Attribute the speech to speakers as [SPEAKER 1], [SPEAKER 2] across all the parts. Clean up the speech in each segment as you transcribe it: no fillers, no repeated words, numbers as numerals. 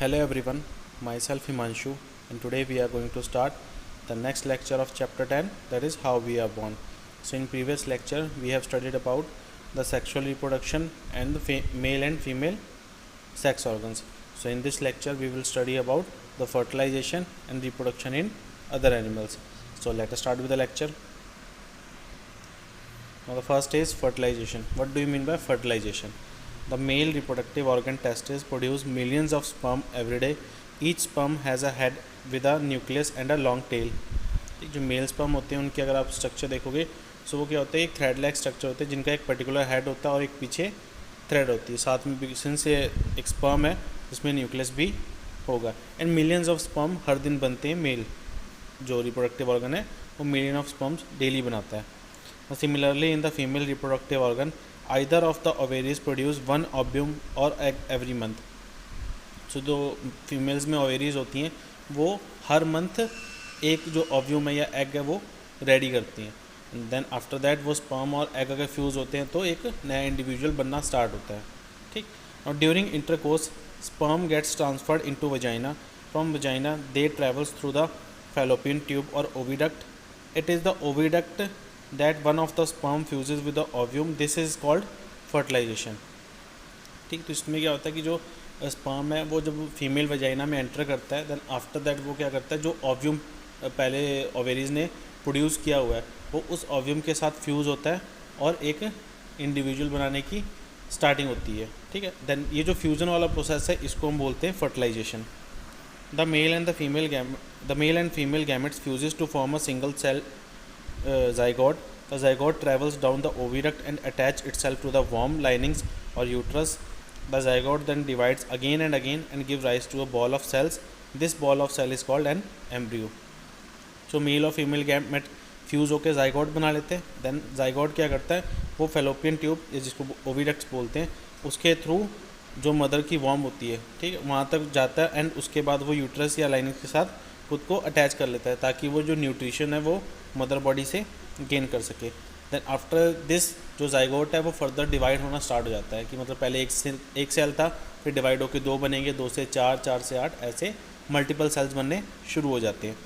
[SPEAKER 1] Hello everyone, myself Himanshu, and today we are going to start the next lecture of chapter 10, that is how we are born. So in previous lecture we have studied about the sexual reproduction and the male and female sex organs. So in this lecture we will study about the fertilization and reproduction in other animals. So let us start with the lecture. Now the first is fertilization. What do you mean by fertilization? The male reproductive organ testes produce millions of sperm every day. Each sperm has a head with a nucleus and a long tail. जो mail sperm होते हैं उनके अगर आप structure देखोगे तो वो क्या होता है, एक थ्रेड लाइक स्ट्रक्चर होता है जिनका एक पर्टिकुलर हेड होता है और एक पीछे थ्रेड होती है, साथ में सिंस एक स्पर्म है जिसमें न्यूक्लियस भी होगा. एंड मिलियंस ऑफ स्पर्म हर दिन बनते हैं. मेल जो रिप्रोडक्टिव ऑर्गन है वो मिलियन ऑफ स्पर्म्स डेली बनाता है. Similarly, in the female reproductive organ, either of the ovaries produce one ovum or egg every month. So जो फीमेल्स में ओवेरीज होती हैं वो हर मंथ एक जो ओव्यूम है या एग है वो रेडी करती हैं. देन आफ्टर दैट वो स्पर्म और एग अगर फ्यूज़ होते हैं तो एक नया इंडिविजुअल बनना स्टार्ट होता है. ठीक. और during intercourse sperm gets transferred into vagina. From vagina they travels through the fallopian tube और oviduct. It is the oviduct that one of the sperm fuses with the ovum. This is called fertilization. ठीक. तो इसमें क्या होता है कि जो sperm है वो जब फीमेल वजाइना में एंटर करता है देन आफ्टर दैट वो क्या करता है, जो ओव्यूम पहले ओवेरीज ने प्रोड्यूस किया हुआ है वो उस ओव्यूम के साथ फ्यूज़ होता है और एक इंडिविजुअल बनाने की स्टार्टिंग होती है. ठीक है. देन ये जो फ्यूज़न वाला प्रोसेस है इसको हम बोलते हैं fertilisation. The male and female gametes fuses to form a single cell zygote. The zygote travels down the oviduct and attach itself to the worm linings or uterus. The zygote then divides again and gives rise to a ball of cells. This ball of cell is called an embryo. So male और female gamete fuse होकर zygote बना लेते हैं. Then zygote क्या करता है, वो fallopian tube जिसको ओविडक्ट्स बोलते हैं उसके थ्रू जो मदर की वॉर्म होती है, ठीक है, वहाँ तक जाता है एंड उसके बाद वो यूट्रस या लाइनिंग के साथ खुद को अटैच कर लेता है ताकि वो जो न्यूट्रिशन है वो मदर बॉडी से गेन कर सके. देन आफ्टर दिस जो जाइगोट है वो फर्दर डिवाइड होना स्टार्ट हो जाता है कि मतलब पहले एक सेल था, फिर डिवाइड होकर दो बनेंगे, 2 से 4, 4 से 8, ऐसे मल्टीपल सेल्स बनने शुरू हो जाते हैं.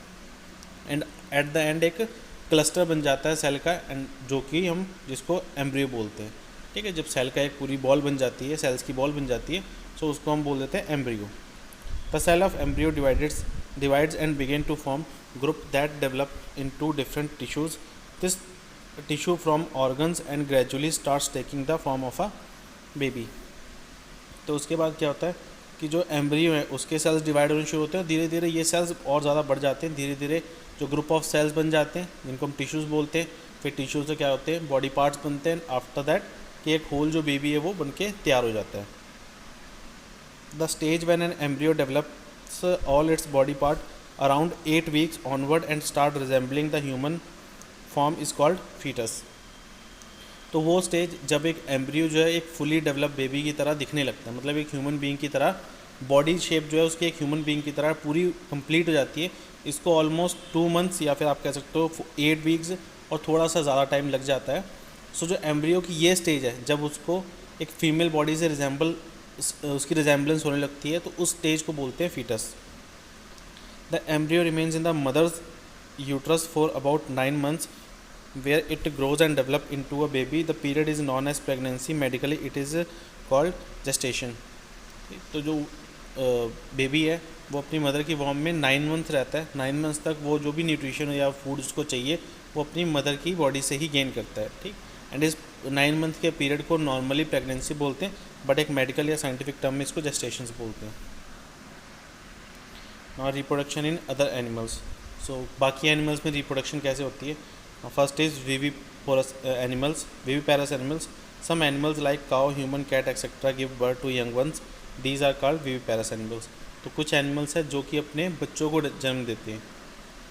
[SPEAKER 1] एंड एट द एंड एक क्लस्टर बन जाता है सेल का, एंड जो कि हम जिसको एम्ब्रियो बोलते हैं. ठीक है. जब सेल का एक पूरी बॉल बन जाती है, सेल्स की बॉल बन जाती है, सो उसको हम बोल देते हैं embryo. The cell of embryo divides and begin to form group that develop into different tissues. This tissue from organs and gradually starts taking the form of a baby. तो उसके बाद क्या होता है कि जो एम्ब्रियो है उसके सेल्स डिवाइड होने शुरू होते हैं. धीरे धीरे ये सेल्स और ज़्यादा बढ़ जाते हैं. धीरे धीरे जो ग्रुप ऑफ सेल्स बन जाते हैं जिनको हम टिश्यूज़ बोलते हैं. फिर टिश्यू से क्या होते हैं, बॉडी पार्ट्स बनते हैं. आफ्टर दैट कि एक होल जो बेबी है वो बन के तैयार हो जाता है. The stage when an embryo develops all its body part around 8 weeks onward and start resembling the human form is called fetus. तो वो स्टेज जब एक एम्ब्रियो जो है एक फुली डेवलप बेबी की तरह दिखने लगता है, मतलब एक ह्यूमन बीइंग की तरह बॉडी शेप जो है उसकी एक ह्यूमन बीइंग की तरह पूरी कंप्लीट हो जाती है. इसको ऑलमोस्ट 2 months या फिर आप कह सकते हो 8 weeks और थोड़ा सा ज़्यादा टाइम लग जाता है. सो जो एम्ब्रियो की ये स्टेज है जब उसको एक फीमेल बॉडी से उसकी रिजेम्बलेंस होने लगती है तो उस स्टेज को बोलते हैं foetus. The embryo remains in the mother's uterus for about 9 months where it grows and develop into a baby. The period is known as pregnancy. Medically it is called gestation. तो जो baby है वो अपनी mother की warm में 9 months रहता है. 9 months तक वो जो भी न्यूट्रिशन या फूड उसको चाहिए वो अपनी मदर की बॉडी से ही गेन करता है. ठीक. एंड इस 9 month के पीरियड को नॉर्मली प्रेगनेंसी बोलते हैं, बट एक मेडिकल या साइंटिफिक टर्म में इसको जेस्टेशंस बोलते हैं. और reproduction in other animals. So बाकी एनिमल्स में रिप्रोडक्शन कैसे होती है. First is viviparous animals. Some animals like cow, human, cat etcetera give birth to young ones. These are called viviparous animals. तो कुछ एनिमल्स हैं जो कि अपने बच्चों को जन्म देते हैं.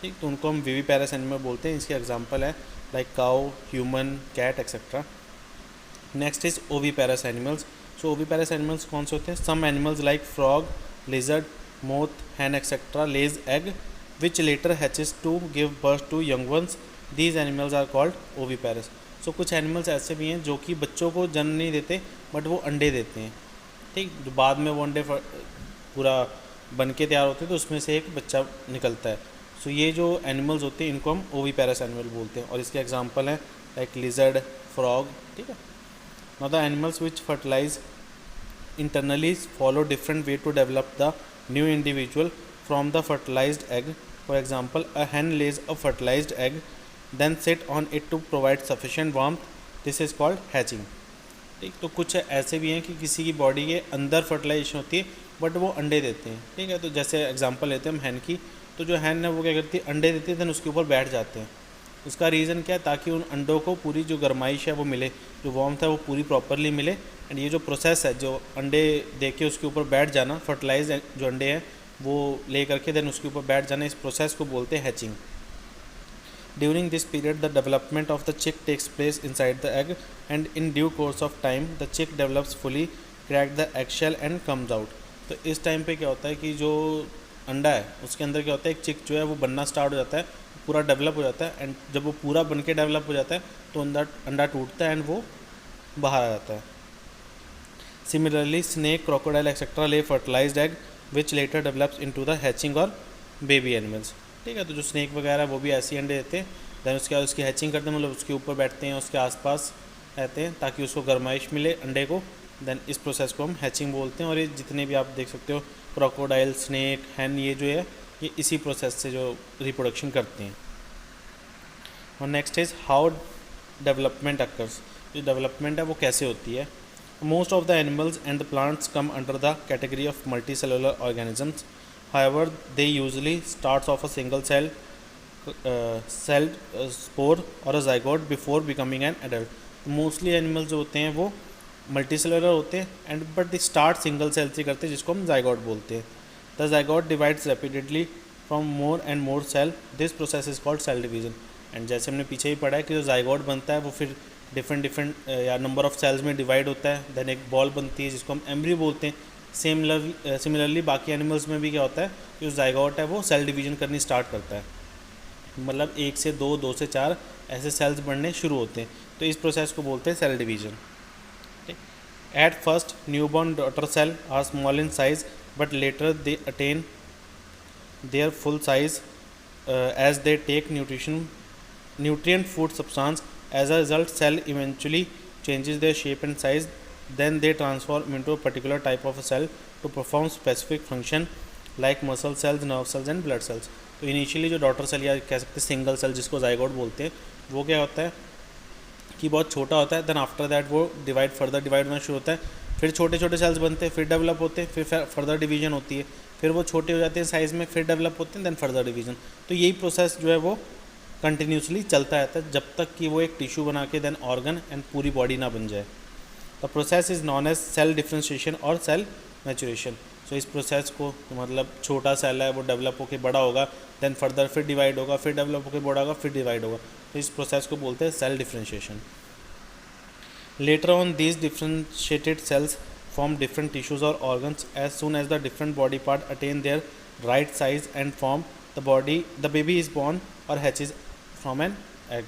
[SPEAKER 1] ठीक. तो उनको हम विविपेरस एनिमल बोलते हैं. इसके एग्जाम्पल है like cow, human, cat etcetera. Next is oviparous animals. So oviparous animals कौन से होते हैं. Some animals like frog, lizard, moth, hen etcetera lays egg which later hatches to give birth to young ones. These animals are called oviparous. So कुछ animals ऐसे भी हैं जो कि बच्चों को जन्म नहीं देते बट वो अंडे देते हैं. ठीक. जो बाद में वो अंडे पूरा बन के तैयार होते हैं तो उसमें से एक बच्चा निकलता है। सो ये जो एनिमल्स होते हैं इनको हम ओविपेरस एनिमल बोलते हैं, और इसके एग्जांपल हैं लाइक लिजर्ड, फ्रॉग, ठीक है। Now the animals which fertilise internally follow different way to develop the new individual from the fertilized egg. For example, a hen lays a fertilized egg, then sit on it to provide sufficient warmth. This is called hatching. ठीक, तो कुछ ऐसे भी हैं कि किसी की body के अंदर फर्टिलाइजेशन होती है बट वो अंडे देते हैं, ठीक है। तो जैसे एग्जांपल लेते हैं हम हैन की, तो जो हैन है वो क्या करती है, अंडे देती है, देन उसके ऊपर बैठ जाते हैं। उसका रीज़न क्या है, ताकि उन अंडों को पूरी जो गर्माइश है वो मिले, जो वार्मथ है वो पूरी प्रॉपरली मिले। एंड ये जो प्रोसेस है, जो अंडे दे के उसके ऊपर बैठ जाना, फर्टिलाइज जो अंडे हैं वो ले करके देन उसके ऊपर बैठ जाना, इस प्रोसेस को बोलते हैं hatching. During this period the development of the chick takes place inside the egg and in due course of time the chick develops fully, crack the egg shell and comes out. तो इस time पे क्या होता है कि जो अंडा है उसके अंदर क्या होता है, एक चिक जो है वो बनना स्टार्ट हो जाता है, पूरा डेवलप हो जाता है। एंड जब वो पूरा बन के डेवलप हो जाता है तो अंडा टूटता है एंड वो बाहर आ जाता है। Similarly snake, crocodile etcetera lay fertilised egg which later develops into the hatching और बेबी एनिमल्स, ठीक है। तो जो स्नेक वगैरह वो भी ऐसी अंडे देते हैं, दैन उसके बाद उसकी हैचिंग करते हैं, मतलब उसके ऊपर बैठते हैं, उसके आसपास रहते हैं ताकि उसको गर्माइश मिले अंडे को, देन इस प्रोसेस को हम हैचिंग बोलते हैं। और ये जितने भी आप देख सकते हो क्रोकोडाइल, स्नेक, हैन, ये जो है ये इसी प्रोसेस से जो रिप्रोडक्शन करते हैं। और next is how development occurs. जो डेवलपमेंट है वो कैसे होती है। Most of the animals and the plants come under the category of multi cellular organisms, however they usually starts of a single cell spore और a zygote before becoming an adult. Mostly animals जो होते हैं वो multi cellular होते हैं and but the start single cell से करते हैं, जिसको हम ज़ाइगोट बोलते हैं। The zygote divides repeatedly from more and more cell, this process is called cell division. And जैसे हमने पीछे ही पढ़ा है कि जो ज़ाइगोट बनता है वो फिर डिफरेंट या नंबर ऑफ सेल्स में डिवाइड होता है, देन एक बॉल बनती है जिसको हम एम्ब्रियो बोलते हैं। सिमिलरली बाकी एनिमल्स में भी क्या होता है कि जो ज़ाइगोट है वो सेल डिवीजन करनी स्टार्ट करता है, मतलब 1 से 2, 2 से 4 ऐसे सेल्स बनने शुरू होते हैं। तो इस प्रोसेस को बोलते हैं cell division. At first newborn daughter cell are small in size but later they attain their full size as they take nutrient food substance. As a result, cell eventually changes their shape and size, then they transform into a particular type of a cell to perform specific function like muscle cells, nerve cells and blood cells. तो initially जो daughter cell या कह सकते हैं single cell जिसको zygote बोलते हैं, वो क्या होता है कि बहुत छोटा होता है, देन आफ्टर दैट वो फर्दर डिवाइड होना शुरू होता है, फिर छोटे छोटे सेल्स बनते हैं, फिर डेवलप होते हैं, फिर फर्दर डिवीजन होती है, फिर वो छोटे हो जाते हैं साइज़ में, फिर डेवलप होते हैं, देन फर्दर डिवीजन। तो यही प्रोसेस जो है वो कंटिन्यूसली चलता रहता है जब तक कि वो एक टिश्यू बना के देन ऑर्गन एंड पूरी बॉडी ना बन जाए। The process is known as cell differentiation और सेल मैचुरेशन। सो इस प्रोसेस को मतलब छोटा सेल है वो डेवलप होकर बड़ा होगा, देन फर्दर फिर डिवाइड होगा, फिर डेवलप होकर बड़ा होगा, फिर डिवाइड होगा। तो इस प्रोसेस को बोलते हैं cell differentiation. Later on, these differentiated cells form different tissues or organs as soon as the different body part attain their right size and form. The baby is born or hatches from an egg.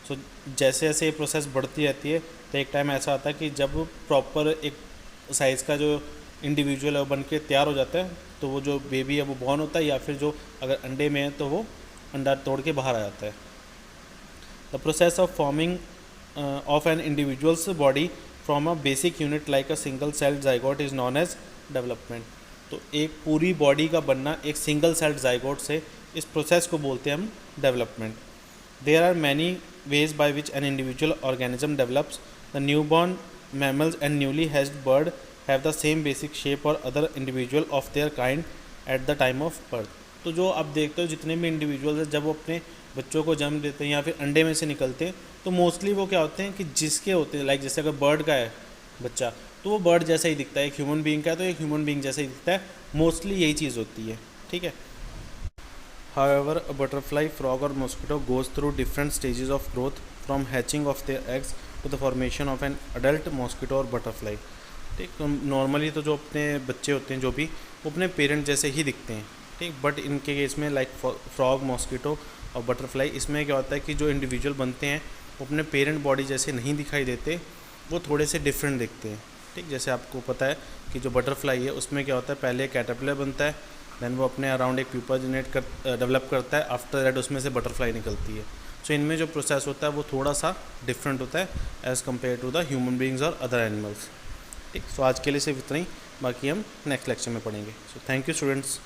[SPEAKER 1] So जैसे जैसे ये process बढ़ती रहती है तो एक time ऐसा आता है कि जब प्रॉपर एक साइज़ का जो इंडिविजुअल है वो बन के तैयार हो जाता है, तो वो जो बेबी है वो बॉर्न होता है, या फिर जो अगर अंडे में है तो वो अंडा तोड़ के बाहर आ जाता है। The process of forming of an individual's body from a basic unit like a single cell zygote is known as development. तो एक पूरी बॉडी का बनना एक सिंगल सेल zygote से, इस प्रोसेस को बोलते हैं हम development. There are many ways by which an individual organism develops. The newborn mammals and newly hatched bird have the same basic shape or other individual of their kind at the time of birth. तो जो आप देखते हो जितने भी individuals हैं जब वो अपने बच्चों को जन्म देते हैं या फिर अंडे में से निकलते हैं, तो मोस्टली वो क्या होते हैं कि जिसके होते हैं लाइक जैसे अगर बर्ड का है बच्चा तो वो बर्ड जैसा ही दिखता है, एक ह्यूमन बीइंग का है तो एक ह्यूमन बीइंग जैसा ही दिखता है, मोस्टली यही चीज़ होती है, ठीक है। However, a butterfly, frog or mosquito goes through different stages of growth from hatching of their eggs to the formation of an adult mosquito or butterfly. ठीक, तो नॉर्मली तो जो अपने बच्चे होते हैं जो भी वो अपने पेरेंट जैसे ही दिखते हैं, ठीक, बट इनके केस में लाइक फ्रॉग, मॉस्किटो और बटरफ्लाई, इसमें क्या होता है कि जो इंडिविजुअल बनते हैं वो अपने पेरेंट बॉडी जैसे नहीं दिखाई देते, वो थोड़े से डिफरेंट दिखते हैं, ठीक। जैसे आपको पता है कि जो बटरफ्लाई है उसमें क्या होता है, पहले कैटरपिलर बनता है, देन वो अपने अराउंड एक प्यूपा डेवलप करता है, आफ्टर दैट उसमें से बटरफ्लाई निकलती है। सो इनमें जो प्रोसेस होता है वो थोड़ा सा डिफरेंट होता है as compare to the human beings और अदर एनिमल्स। ठीक, सो आज के लिए सिर्फ इतना ही, बाकी हम नेक्स्ट लेक्चर में पढ़ेंगे। So thank you students.